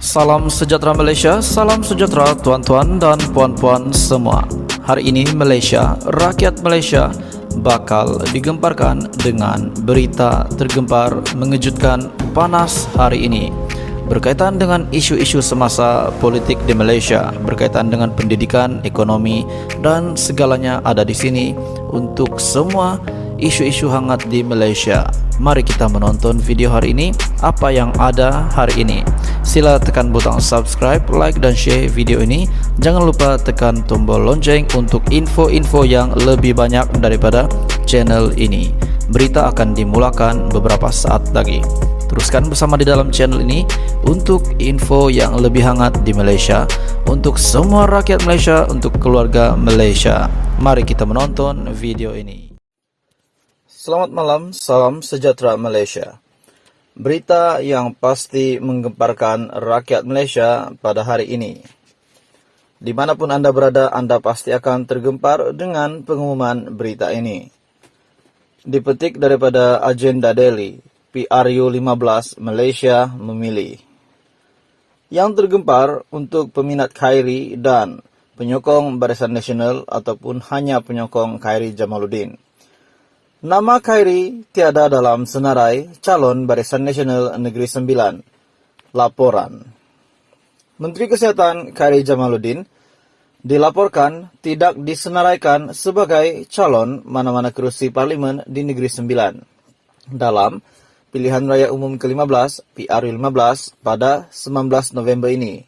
Salam sejahtera Malaysia, salam sejahtera tuan-tuan dan puan-puan semua. Hari ini Malaysia, rakyat Malaysia bakal digemparkan dengan berita tergempar mengejutkan panas hari ini berkaitan dengan isu-isu semasa politik di Malaysia, berkaitan dengan pendidikan, ekonomi dan segalanya ada di sini untuk semua isu-isu hangat di Malaysia. Mari kita menonton video hari ini, apa yang ada hari ini. Sila tekan butang subscribe, like dan share video ini. Jangan lupa tekan tombol lonceng untuk info-info yang lebih banyak daripada channel ini. Berita akan dimulakan beberapa saat lagi. Teruskan bersama di dalam channel ini untuk info yang lebih hangat di Malaysia, untuk semua rakyat Malaysia, untuk keluarga Malaysia. Mari kita menonton video ini. Selamat malam, salam sejahtera Malaysia. Berita yang pasti menggemparkan rakyat Malaysia pada hari ini. Dimanapun Anda berada, Anda pasti akan tergempar dengan pengumuman berita ini. Dipetik daripada Agenda Daily, PRU 15 Malaysia memilih. Yang tergempar untuk peminat Khairi dan penyokong Barisan Nasional ataupun hanya penyokong Khairi Jamaluddin. Nama Khairi tiada dalam senarai calon Barisan Nasional Negeri Sembilan. Laporan. Menteri Kesihatan Khairi Jamaluddin dilaporkan tidak disenaraikan sebagai calon mana-mana kerusi parlimen di Negeri Sembilan dalam pilihan raya umum ke-15 PRU 15 pada 19 November ini.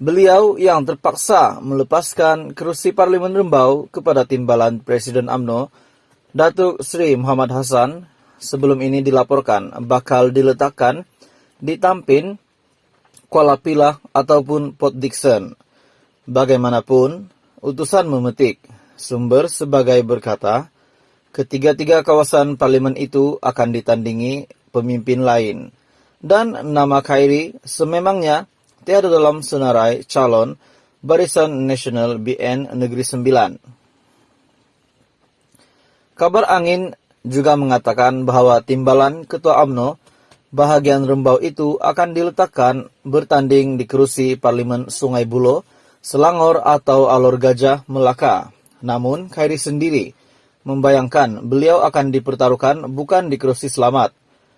Beliau yang terpaksa melepaskan kerusi parlimen Rembau kepada timbalan Presiden UMNO Datuk Seri Muhammad Hassan sebelum ini dilaporkan bakal diletakkan di Tampin, Kuala Pilah ataupun Port Dickson. Bagaimanapun, utusan memetik sumber sebagai berkata, ketiga-tiga kawasan parlimen itu akan ditandingi pemimpin lain. Dan nama Khairi sememangnya tiada dalam senarai calon Barisan Nasional BN Negeri Sembilan. Kabar angin juga mengatakan bahawa timbalan Ketua UMNO bahagian Rembau itu akan diletakkan bertanding di kerusi Parlimen Sungai Buloh, Selangor atau Alor Gajah, Melaka. Namun Khairi sendiri membayangkan beliau akan dipertaruhkan bukan di kerusi Selamat.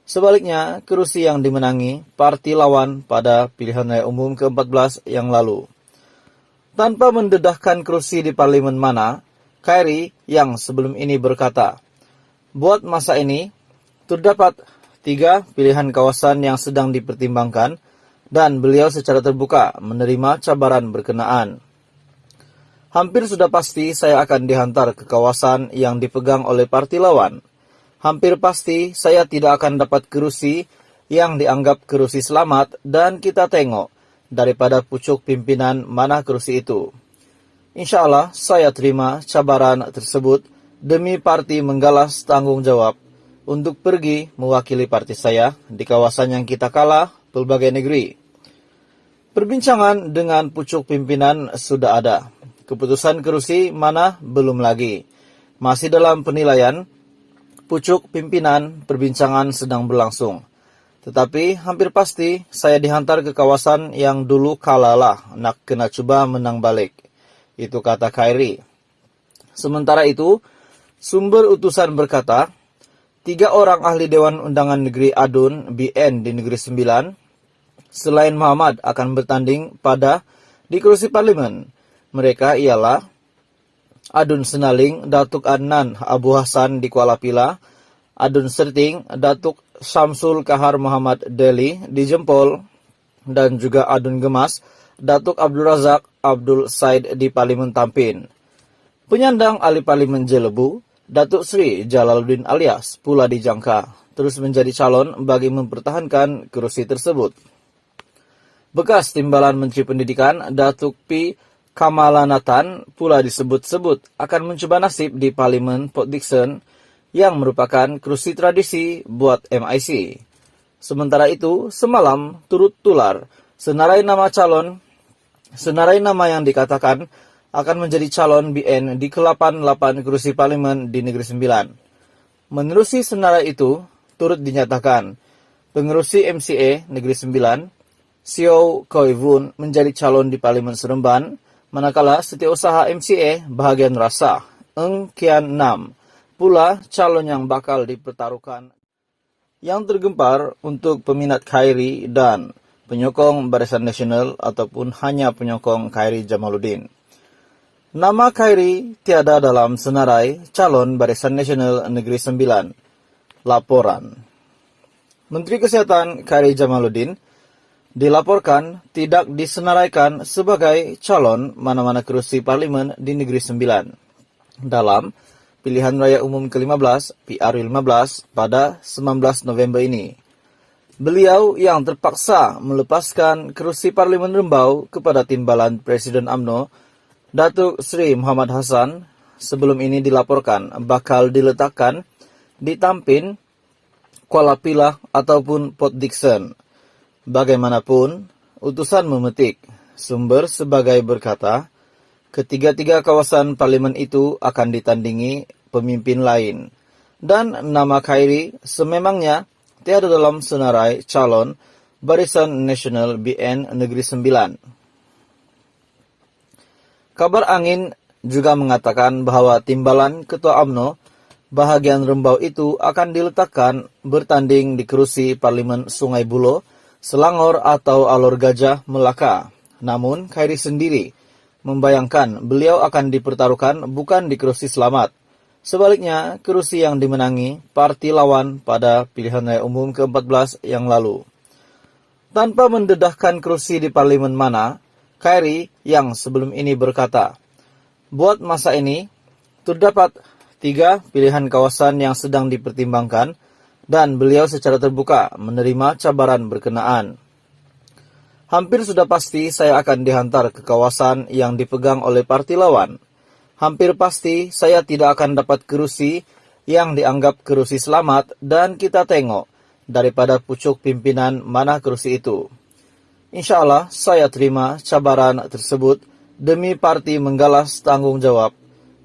Sebaliknya, kerusi yang dimenangi parti lawan pada pilihan raya umum ke-14 yang lalu. Tanpa mendedahkan kerusi di parlimen mana, Khairi yang sebelum ini berkata, buat masa ini, terdapat 3 pilihan kawasan yang sedang dipertimbangkan dan beliau secara terbuka menerima cabaran berkenaan. Hampir sudah pasti saya akan dihantar ke kawasan yang dipegang oleh parti lawan. Hampir pasti saya tidak akan dapat kerusi yang dianggap kerusi Selamat dan kita tengok daripada pucuk pimpinan mana kerusi itu. Insya Allah saya terima cabaran tersebut demi parti menggalas tanggung jawab untuk pergi mewakili parti saya di kawasan yang kita kalah pelbagai negeri. Perbincangan dengan pucuk pimpinan sudah ada. Keputusan kerusi mana belum lagi. Masih dalam penilaian, pucuk pimpinan perbincangan sedang berlangsung. Tetapi hampir pasti saya dihantar ke kawasan yang dulu kalalah nak kena cuba menang balik. Itu kata Khairi. Sementara itu, sumber utusan berkata, 3 orang ahli Dewan Undangan Negeri Adun BN di Negeri Sembilan, selain Muhammad akan bertanding di kerusi parlimen. Mereka ialah Adun Senaling, Datuk Adnan Abu Hassan di Kuala Pilah, Adun Serting, Datuk Syamsul Kahar Muhammad Deli di Jempol, dan juga Adun Gemas, Datuk Abdul Razak Abdul Said di Parlimen Tampin. Penyandang ahli Parlimen Jelebu, Datuk Seri Jalaluddin Alias pula dijangka terus menjadi calon bagi mempertahankan kerusi tersebut. Bekas timbalan Menteri Pendidikan, Datuk P. Kamalanatan pula disebut-sebut akan mencoba nasib di Parlimen Port Dickson yang merupakan kerusi tradisi buat MIC. Sementara itu, semalam turut tular senarai nama yang dikatakan akan menjadi calon BN di ke-8 kerusi parlimen di Negeri Sembilan. Menerusi senarai itu, turut dinyatakan pengerusi MCA Negeri Sembilan Xiao Koivun menjadi calon di Parlemen Seremban, manakala Setiausaha MCA bahagian rasa Eng Kian Nam pula calon yang bakal dipertaruhkan. Yang tergempar untuk peminat Khairi dan penyokong Barisan Nasional ataupun hanya penyokong Khairi Jamaluddin. Nama Khairi tiada dalam senarai calon Barisan Nasional Negeri Sembilan. Laporan. Menteri Kesehatan Khairi Jamaluddin dilaporkan tidak disenaraikan sebagai calon mana-mana kerusi parlimen di Negeri Sembilan dalam pilihan raya umum ke-15 PR15 pada 19 November ini. Beliau yang terpaksa melepaskan kerusi parlimen Rembau kepada timbalan Presiden UMNO, Datuk Seri Muhammad Hassan, sebelum ini dilaporkan bakal diletakkan di Tampin, Kuala Pilah ataupun Port Dickson. Bagaimanapun, utusan memetik sumber sebagai berkata, ketiga-tiga kawasan parlimen itu akan ditandingi pemimpin lain. Dan nama Khairi sememangnya tiada dalam senarai calon Barisan Nasional BN Negeri Sembilan. Kabar angin juga mengatakan bahwa timbalan Ketua UMNO bahagian Rembau itu akan diletakkan bertanding di kerusi Parlimen Sungai Buloh, Selangor atau Alor Gajah, Melaka. Namun Khairi sendiri membayangkan beliau akan dipertaruhkan bukan di kerusi Selamat. Sebaliknya, kerusi yang dimenangi parti lawan pada pilihan raya umum ke-14 yang lalu. Tanpa mendedahkan kerusi di parlimen mana, Khairi yang sebelum ini berkata, buat masa ini, terdapat 3 pilihan kawasan yang sedang dipertimbangkan dan beliau secara terbuka menerima cabaran berkenaan. Hampir sudah pasti saya akan dihantar ke kawasan yang dipegang oleh parti lawan. Hampir pasti saya tidak akan dapat kerusi yang dianggap kerusi Selamat dan kita tengok daripada pucuk pimpinan mana kerusi itu. Insya Allah saya terima cabaran tersebut demi parti menggalas tanggung jawab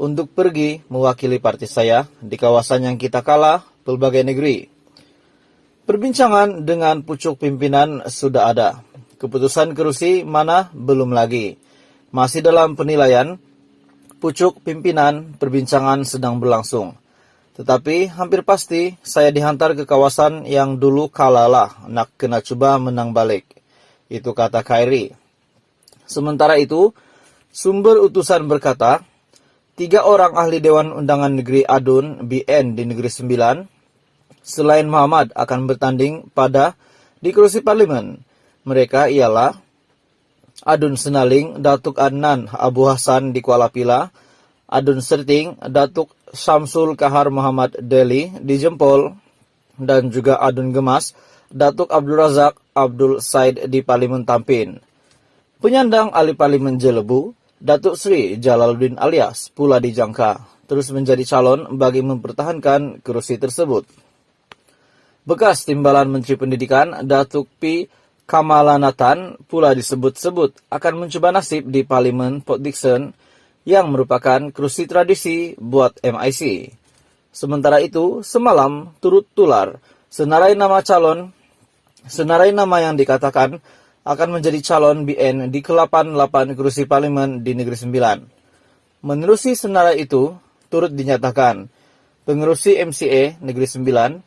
untuk pergi mewakili parti saya di kawasan yang kita kalah pelbagai negeri. Perbincangan dengan pucuk pimpinan sudah ada. Keputusan kerusi mana belum lagi. Masih dalam penilaian, pucuk pimpinan perbincangan sedang berlangsung. Tetapi hampir pasti saya dihantar ke kawasan yang dulu kalalah nak kena cuba menang balik. Itu kata Khairi. Sementara itu, sumber utusan berkata, 3 orang ahli Dewan Undangan Negeri Adun BN di Negeri Sembilan selain Muhammad akan bertanding di kerusi parlimen. Mereka ialah Adun Senaling, Datuk Adnan Abu Hasan di Kuala Pilah, Adun Serting, Datuk Syamsul Kahar Muhammad Deli di Jempol, dan juga Adun Gemas, Datuk Abdul Razak Abdul Said di Parlimen Tampin. Penyandang ahli Parlimen Jelebu, Datuk Seri Jalaluddin Alias pula dijangka terus menjadi calon bagi mempertahankan kerusi tersebut. Bekas timbalan Menteri Pendidikan Datuk P. Kamalanatan pula disebut-sebut akan mencoba nasib di Parlimen Port Dickson yang merupakan kerusi tradisi buat MIC. Sementara itu, semalam turut tular senarai nama yang dikatakan akan menjadi calon BN di ke-8 kerusi parlimen di Negeri Sembilan. Menerusi senarai itu, turut dinyatakan pengerusi MCA Negeri Sembilan,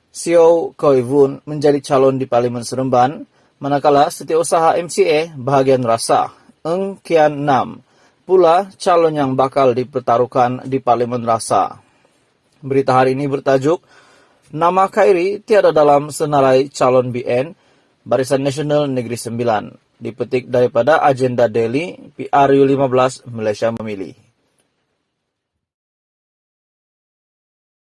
Xiao Koivun menjadi calon di Parlimen Seremban, manakala Setiausaha MCA bahagian rasa Eng Kian Nam pula calon yang bakal dipertaruhkan di Parlimen Rasa. Berita hari ini bertajuk, nama Khairi tiada dalam senarai calon BN Barisan Nasional Negeri Sembilan, dipetik daripada Agenda Daily PRU 15 Malaysia Memilih.